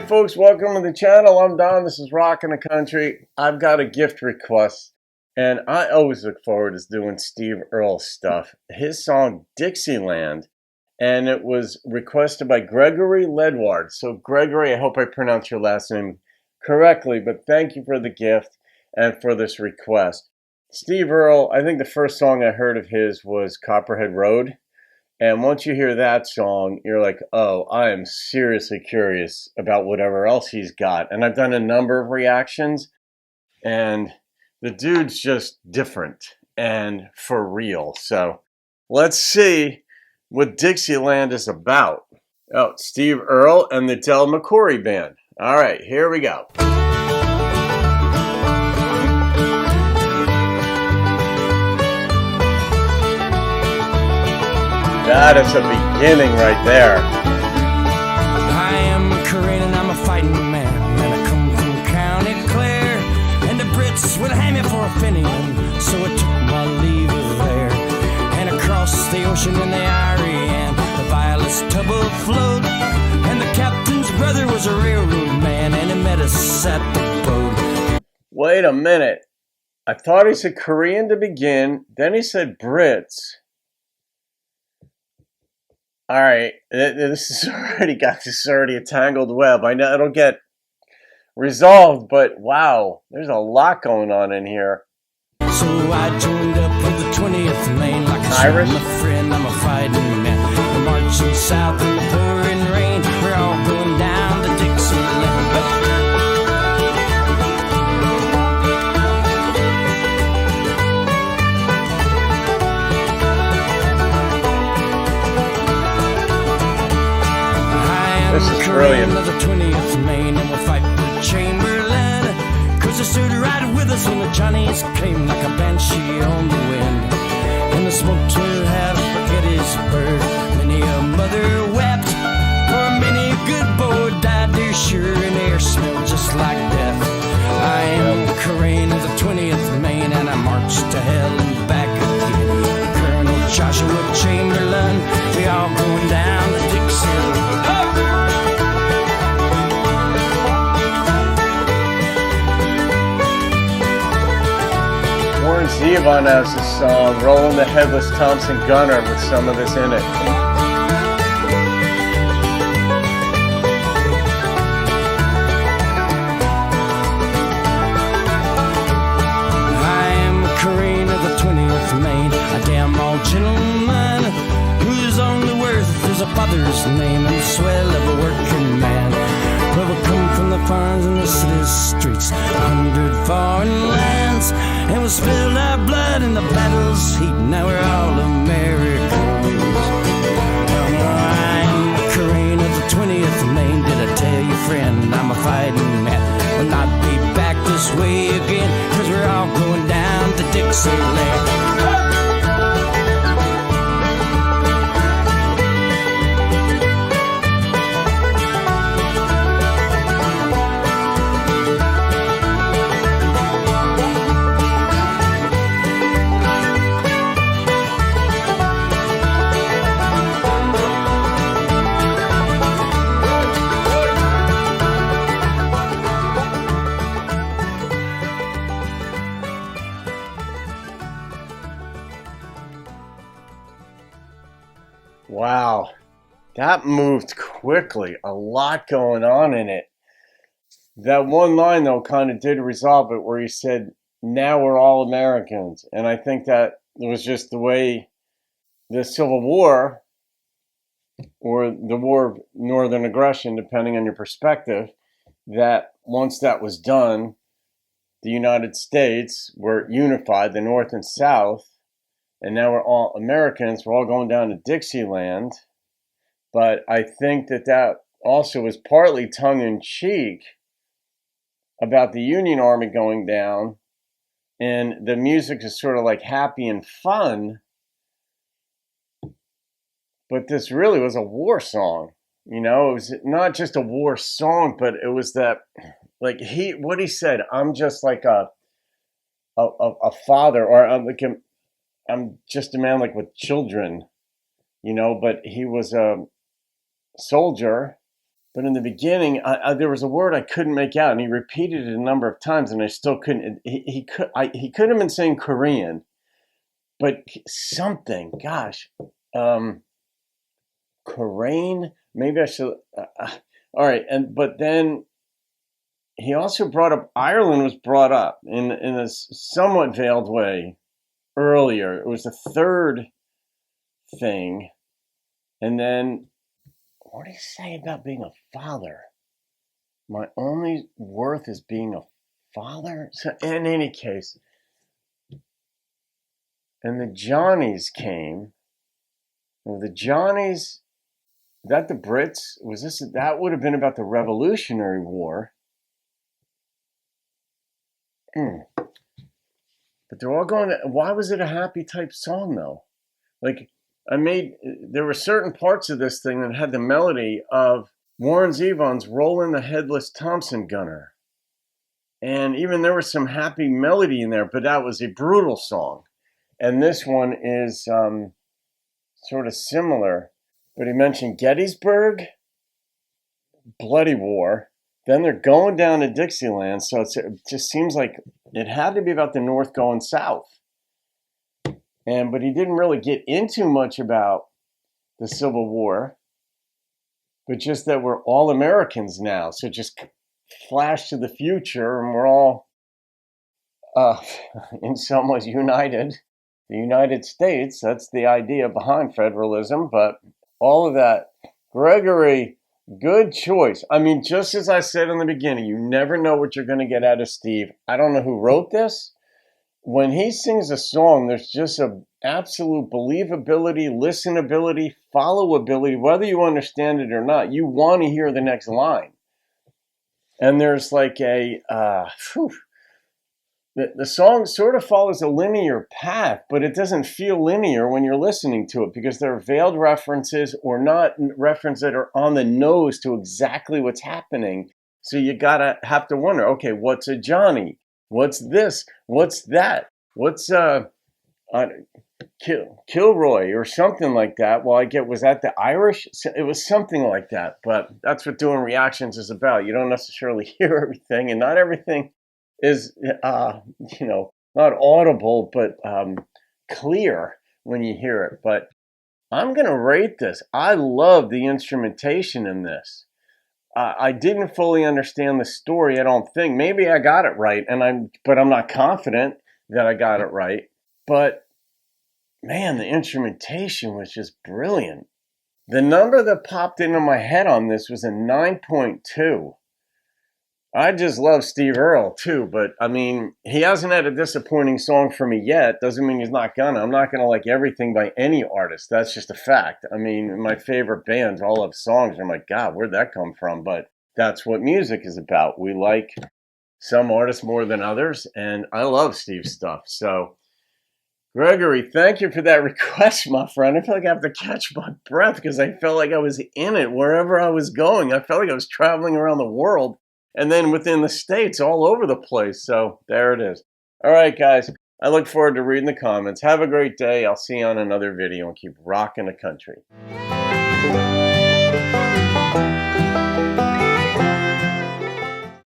folks, welcome to the channel. I'm Don. This is Rockin' the Country. I've got a gift request, and I always look forward to doing Steve Earle stuff. His song Dixieland, and it was requested by Gregory Ledward. So Gregory, I hope I pronounced your last name correctly, but thank you for the gift and for this request. Steve Earle, I think the first song I heard of his was Copperhead Road. And once you hear that song, you're like, oh, I am seriously curious about whatever else he's got. And I've done a number of reactions, and the dude's just different and for real. So let's see what Dixieland is about. Oh, Steve Earle and the McCoury Band. All right, here we go. That is a beginning right there. I am McCoury and I'm a fighting man, and I come from County Clare, and the Brits would hang me for a Fenian, so I took my leave of there, and across the ocean in the Erie, and the Violet's tugboat float, and the captain's brother was a railroad man, and he met us at the boat. Wait a minute. I thought he said Korean to begin, then he said Brits. All right, this is already a tangled web. I know it'll get resolved, but wow, there's a lot going on in here. So I joined up with the 20th Maine, like Irish? I'm a friend, I'm a fighting man. We're marching south in the pouring rain. We're all going down to Dixieland. This is brilliant. Of the 20th Maine, and we'll fight with Chamberlain, 'cause they stood right with us when the Johnnies came like a banshee on the wind. And the smoke turned half for Gettysburg. Many a mother wept, for many a good boy died there sure, and air smelled just like death. I am the Korean of the 20th Maine, and I marched to hell and back again. Colonel Joshua Chamberlain, we all going down to Dixieland. Warren Zevon has a song, Rolling the Headless Thompson Gunner, with some of this in it. I am a Korean of the 20th Maine, a damn old gentleman whose only worth is a father's name and the swell of a working man. Well, we come from the farms and the city streets, 100 foreign lands, and we spilled our blood in the battle's heat. Now we're all Americans. I'm a Korean of the 20th Maine. Did I tell you, friend, I'm a fighting man? Will not be back this way again, 'cause we're all going down to Dixieland. Wow, that moved quickly. A lot going on in it. That one line, though, kind of did resolve it, where he said, now we're all Americans. And I think that it was just the way the Civil War, or the War of Northern Aggression, depending on your perspective, that once that was done, the United States were unified, the North and South, and now we're all Americans. We're all going down to Dixieland. But I think that that also was partly tongue-in-cheek about the Union Army going down, and the music is sort of like happy and fun. But this really was a war song. You know, it was not just a war song, but it was that, like, what he said, I'm just like a father, or I'm just a man like with children, you know, but he was a soldier But in the beginning, there was a word I couldn't make out, and he repeated it a number of times, and I still couldn't. He could have been saying Korean, but something. Gosh, Korean. Maybe I should. All right, but then he also brought up Ireland was brought up in a somewhat veiled way earlier. It was the third thing, and then what do you say about being a father? My only worth is being a father? So in any case, and the Johnnies came. Well, the Johnnies, that the Brits? Was this, that would have been about the Revolutionary War. But they're all going to, why was it a happy type song though? Like, there were certain parts of this thing that had the melody of Warren Zevon's Rollin' the Headless Thompson Gunner. And even there was some happy melody in there, but that was a brutal song. And this one is sort of similar. But he mentioned Gettysburg, Bloody War. Then they're going down to Dixieland. So it just seems like it had to be about the North going south. But he didn't really get into much about the Civil War, but just that we're all Americans now. So just flash to the future, and we're all, in some ways, united. The United States, that's the idea behind federalism, but all of that. Gregory, good choice. I mean, just as I said in the beginning, you never know what you're going to get out of Steve. I don't know who wrote this. When he sings a song, there's just an absolute believability, listenability, followability, whether you understand it or not. You want to hear the next line. And there's like the song sort of follows a linear path, but it doesn't feel linear when you're listening to it because there are veiled references or not references that are on the nose to exactly what's happening. So you have to wonder, okay, what's a Johnny? What's this? What's that? What's Kilroy or something like that? Well, was that the Irish? It was something like that, but that's what doing reactions is about. You don't necessarily hear everything, and not everything is, not audible, but clear when you hear it. But I'm going to rate this. I love the instrumentation in this. I didn't fully understand the story, I don't think. Maybe I got it right, but I'm not confident that I got it right. But man, the instrumentation was just brilliant. The number that popped into my head on this was a 9.2. I just love Steve Earle too, but I mean, he hasn't had a disappointing song for me yet. Doesn't mean he's not gonna. I'm not gonna like everything by any artist. That's just a fact. I mean, my favorite bands all have songs. I'm like, God, where'd that come from? But that's what music is about. We like some artists more than others, and I love Steve's stuff. So, Gregory, thank you for that request, my friend. I feel like I have to catch my breath because I felt like I was in it wherever I was going. I felt like I was traveling around the world. And then within the States, all over the place. So there it is. All right, guys. I look forward to reading the comments. Have a great day. I'll see you on another video and keep rocking the country.